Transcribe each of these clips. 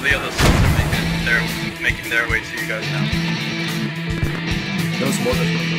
the other subs are making their way to you guys now. Those mortars.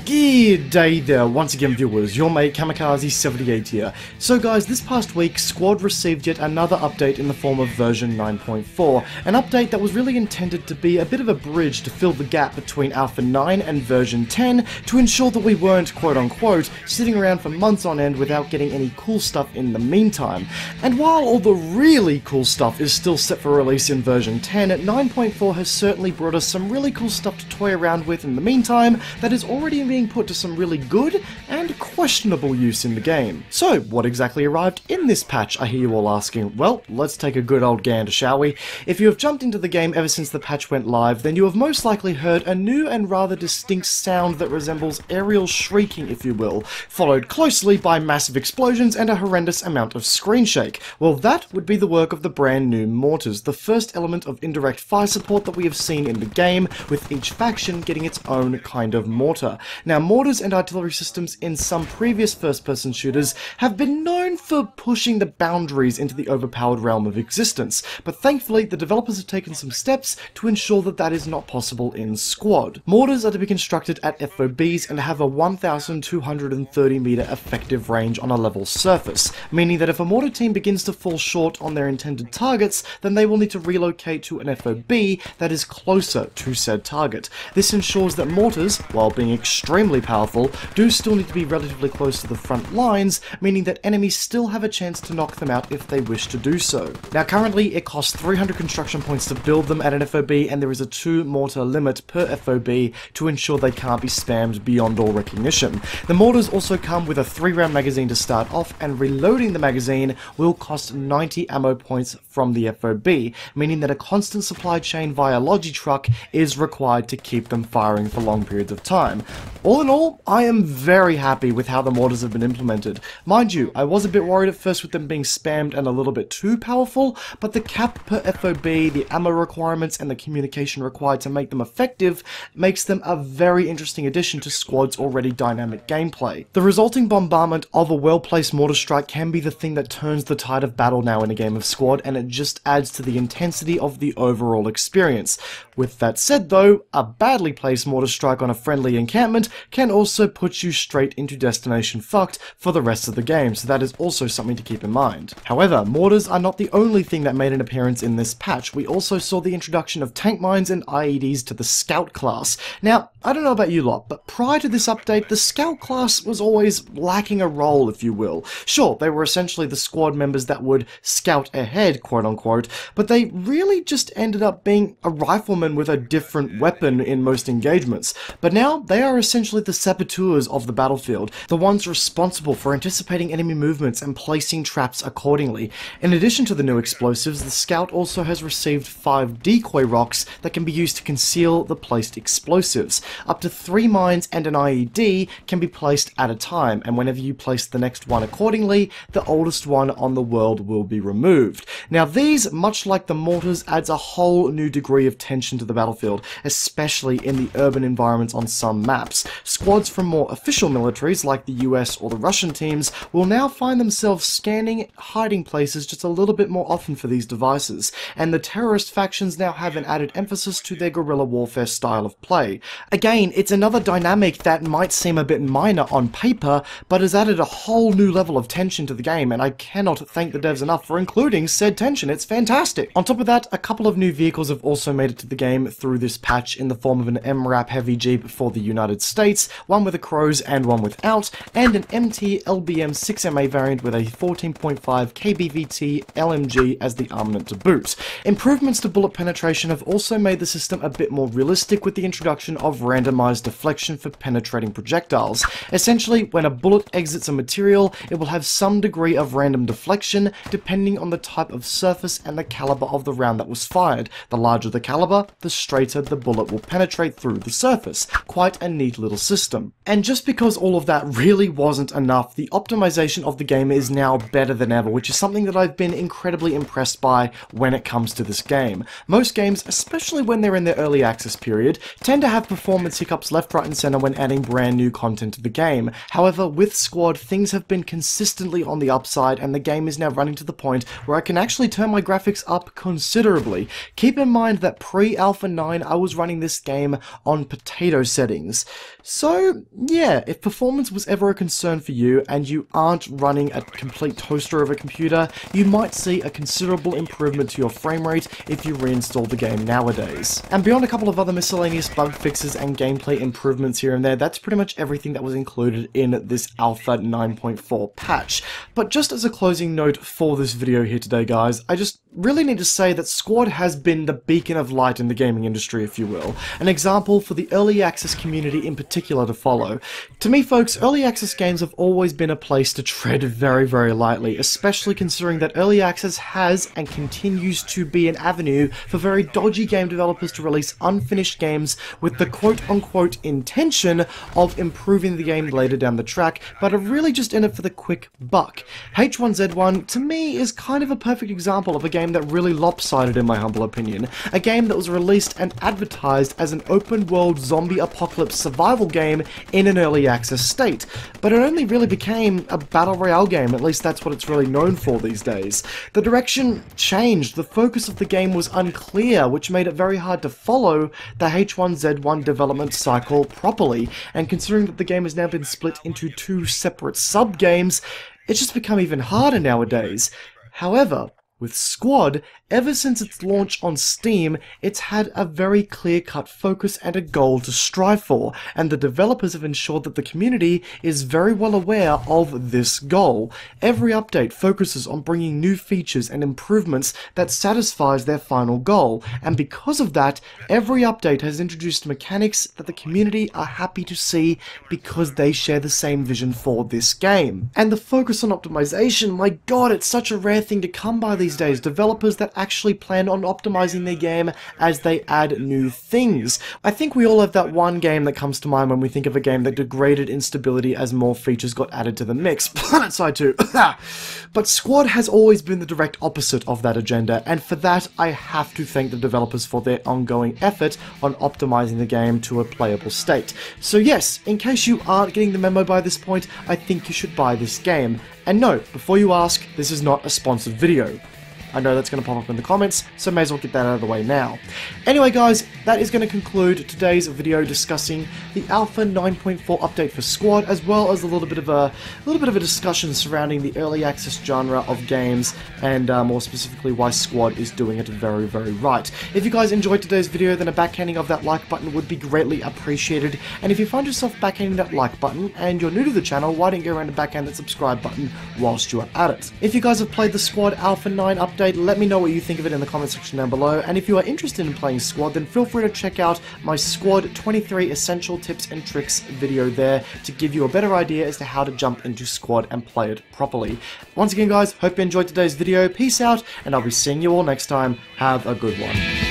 Good day there, once again viewers, your mate Kamikaze78 here. So guys, this past week, Squad received yet another update in the form of version 9.4, an update that was really intended to be a bit of a bridge to fill the gap between Alpha 9 and version 10 to ensure that we weren't, quote-unquote, sitting around for months on end without getting any cool stuff in the meantime. And while all the really cool stuff is still set for release in version 10, 9.4 has certainly brought us some really cool stuff to toy around with in the meantime that is already being put to some really good and questionable use in the game. So, what exactly arrived in this patch, I hear you all asking? Well, let's take a good old gander, shall we? If you have jumped into the game ever since the patch went live, then you have most likely heard a new and rather distinct sound that resembles aerial shrieking, if you will, followed closely by massive explosions and a horrendous amount of screen shake. Well, that would be the work of the brand new Mortars, the first element of indirect fire support that we have seen in the game, with each faction getting its own kind of mortar. Now, mortars and artillery systems in some previous first-person shooters have been known for pushing the boundaries into the overpowered realm of existence, but thankfully the developers have taken some steps to ensure that that is not possible in Squad. Mortars are to be constructed at FOBs and have a 1,230 meter effective range on a level surface, meaning that if a mortar team begins to fall short on their intended targets, then they will need to relocate to an FOB that is closer to said target. This ensures that mortars, while being extremely powerful, do still need to be relatively close to the front lines, meaning that enemies still have a chance to knock them out if they wish to do so. Now currently it costs 300 construction points to build them at an FOB, and there is a 2 mortar limit per FOB to ensure they can't be spammed beyond all recognition. The mortars also come with a 3-round magazine to start off, and reloading the magazine will cost 90 ammo points from the FOB, meaning that a constant supply chain via Logi truck is required to keep them firing for long periods of time. All in all, I am very happy with how the mortars have been implemented. Mind you, I was a bit worried at first with them being spammed and a little bit too powerful, but the cap per FOB, the ammo requirements, and the communication required to make them effective makes them a very interesting addition to Squad's already dynamic gameplay. The resulting bombardment of a well-placed mortar strike can be the thing that turns the tide of battle now in a game of Squad, and it just adds to the intensity of the overall experience. With that said though, a badly placed mortar strike on a friendly encampment can also put you straight into destination fucked for the rest of the game, so that is also something to keep in mind. However, mortars are not the only thing that made an appearance in this patch. We also saw the introduction of tank mines and IEDs to the Scout class. Now, I don't know about you lot, but prior to this update, the Scout class was always lacking a role, if you will. Sure, they were essentially the Squad members that would scout ahead, quote-unquote, but they really just ended up being a rifleman with a different weapon in most engagements. But now, they are essentially the saboteurs of the battlefield, the ones responsible for anticipating enemy movements and placing traps accordingly. In addition to the new explosives, the Scout also has received 5 decoy rocks that can be used to conceal the placed explosives. Up to 3 mines and an IED can be placed at a time, and whenever you place the next one accordingly, the oldest one on the world will be removed. Now these, much like the mortars, adds a whole new degree of tension to the battlefield, especially in the urban environments on some maps. Squads from more official militaries like the US or the Russian teams will now find themselves scanning hiding places just a little bit more often for these devices, and the terrorist factions now have an added emphasis to their guerrilla warfare style of play. Again, it's another dynamic that might seem a bit minor on paper, but has added a whole new level of tension to the game, and I cannot thank the devs enough for including said tension. It's fantastic. On top of that, a couple of new vehicles have also made it to the game through this patch in the form of an MRAP heavy Jeep for the United States, one with a Crows and one without, and an MT LBM 6MA variant with a 14.5 kBVT LMG as the armament to boot. Improvements to bullet penetration have also made the system a bit more realistic with the introduction of randomized deflection for penetrating projectiles. Essentially, when a bullet exits a material, it will have some degree of random deflection depending on the type of surface and the caliber of the round that was fired. The larger the caliber, the straighter the bullet will penetrate through the surface. Quite a neat little system. And just because all of that really wasn't enough, the optimization of the game is now better than ever, which is something that I've been incredibly impressed by when it comes to this game. Most games, especially when they're in their early access period, tend to have performance performance hiccups left, right and center when adding brand new content to the game. However, with Squad, things have been consistently on the upside, and the game is now running to the point where I can actually turn my graphics up considerably. Keep in mind that pre-Alpha 9 I was running this game on potato settings. So yeah, if performance was ever a concern for you and you aren't running a complete toaster of a computer, you might see a considerable improvement to your frame rate if you reinstall the game nowadays. And beyond a couple of other miscellaneous bug fixes and gameplay improvements here and there, that's pretty much everything that was included in this Alpha 9.4 patch. But just as a closing note for this video here today, guys, I just really need to say that Squad has been the beacon of light in the gaming industry, if you will. An example for the early access community in particular to follow. To me, folks, early access games have always been a place to tread very, very lightly, especially considering that early access has and continues to be an avenue for very dodgy game developers to release unfinished games with the quote-unquote intention of improving the game later down the track, but are really just in it for the quick buck. H1Z1, to me, is kind of a perfect example of a game that really lopsided in my humble opinion. A game that was released and advertised as an open-world zombie apocalypse survival game in an early access state, but it only really became a battle royale game, at least that's what it's really known for these days. The direction changed, the focus of the game was unclear, which made it very hard to follow the H1Z1 development cycle properly, and considering that the game has now been split into two separate sub-games, it's just become even harder nowadays. However, with Squad, ever since its launch on Steam, it's had a very clear-cut focus and a goal to strive for, and the developers have ensured that the community is very well aware of this goal. Every update focuses on bringing new features and improvements that satisfies their final goal, and because of that, every update has introduced mechanics that the community are happy to see because they share the same vision for this game. And the focus on optimization, my god, it's such a rare thing to come by these days. Developers that actually plan on optimizing their game as they add new things. I think we all have that one game that comes to mind when we think of a game that degraded in stability as more features got added to the mix. Planet Side 2. But Squad has always been the direct opposite of that agenda, and for that I have to thank the developers for their ongoing effort on optimizing the game to a playable state. So yes, in case you aren't getting the memo by this point, I think you should buy this game. And no, before you ask, this is not a sponsored video. I know that's going to pop up in the comments, so may as well get that out of the way now. Anyway guys, that is going to conclude today's video discussing the Alpha 9.4 update for Squad, as well as a little bit of a discussion surrounding the early access genre of games, and more specifically why Squad is doing it very, very right. If you guys enjoyed today's video, then a backhanding of that like button would be greatly appreciated, and if you find yourself backhanding that like button, and you're new to the channel, why don't you go around and backhand that subscribe button whilst you are at it. If you guys have played the Squad Alpha 9 update, let me know what you think of it in the comment section down below, and if you are interested in playing Squad, then feel free to check out my Squad 23 Essential Tips and Tricks video there to give you a better idea as to how to jump into Squad and play it properly. Once again guys, hope you enjoyed today's video, peace out, and I'll be seeing you all next time. Have a good one.